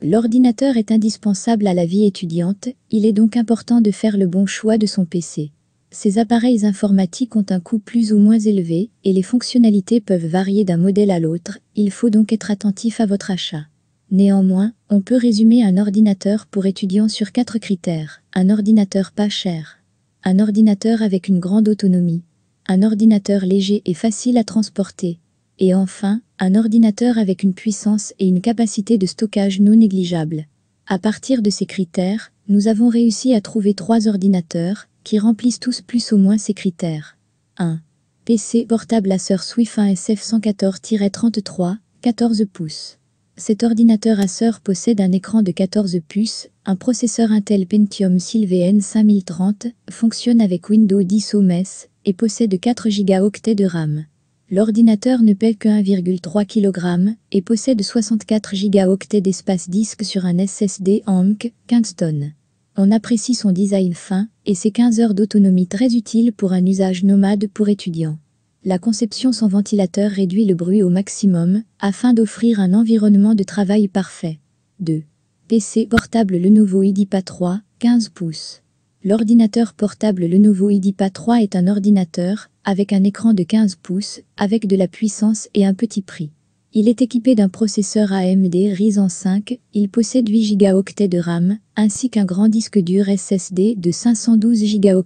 L'ordinateur est indispensable à la vie étudiante, il est donc important de faire le bon choix de son PC. Ces appareils informatiques ont un coût plus ou moins élevé, et les fonctionnalités peuvent varier d'un modèle à l'autre, il faut donc être attentif à votre achat. Néanmoins, on peut résumer un ordinateur pour étudiants sur 4 critères. Un ordinateur pas cher. Un ordinateur avec une grande autonomie. Un ordinateur léger et facile à transporter. Et enfin, un ordinateur avec une puissance et une capacité de stockage non négligeables. À partir de ces critères, nous avons réussi à trouver 3 ordinateurs qui remplissent tous plus ou moins ces critères. 1. PC portable Acer Swift 1 SF114-33, 14 pouces. Cet ordinateur Acer possède un écran de 14 pouces, un processeur Intel Pentium Sylvain 5030, fonctionne avec Windows 10 OS et possède 4 Go de RAM. L'ordinateur ne pèse que 1,3 kg et possède 64 Go d'espace disque sur un SSD AMC Kingston. On apprécie son design fin et ses 15 heures d'autonomie très utiles pour un usage nomade pour étudiants. La conception sans ventilateur réduit le bruit au maximum afin d'offrir un environnement de travail parfait. 2. PC portable Lenovo IdeaPad 3, 15 pouces. L'ordinateur portable Lenovo IdeaPad 3 est un ordinateur avec un écran de 15 pouces, avec de la puissance et un petit prix. Il est équipé d'un processeur AMD Ryzen 5, il possède 8 Go de RAM, ainsi qu'un grand disque dur SSD de 512 Go.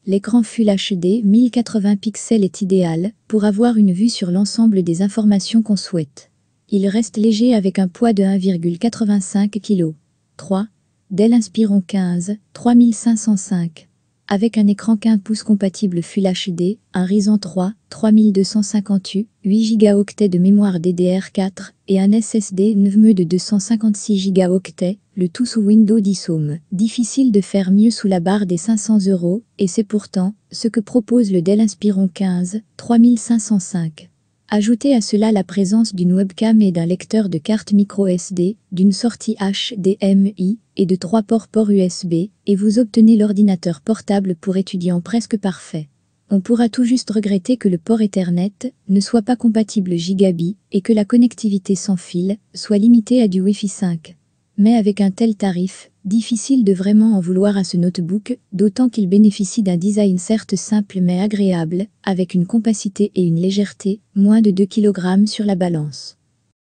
L'écran Full HD 1080 pixels est idéal pour avoir une vue sur l'ensemble des informations qu'on souhaite. Il reste léger avec un poids de 1,85 kg. 3. Dell Inspiron 15, 3505. Avec un écran 15 pouces compatible Full HD, un Ryzen 3, 3250U, 8 Go de mémoire DDR4 et un SSD NVMe de 256 Go, le tout sous Windows 10 Home. Difficile de faire mieux sous la barre des 500 €, et c'est pourtant ce que propose le Dell Inspiron 15, 3505. Ajoutez à cela la présence d'une webcam et d'un lecteur de carte micro SD, d'une sortie HDMI et de 3 ports USB, et vous obtenez l'ordinateur portable pour étudiants presque parfait. On pourra tout juste regretter que le port Ethernet ne soit pas compatible Gigabit et que la connectivité sans fil soit limitée à du Wi-Fi 5. Mais avec un tel tarif, difficile de vraiment en vouloir à ce notebook, d'autant qu'il bénéficie d'un design certes simple mais agréable, avec une compacité et une légèreté, moins de 2 kg sur la balance.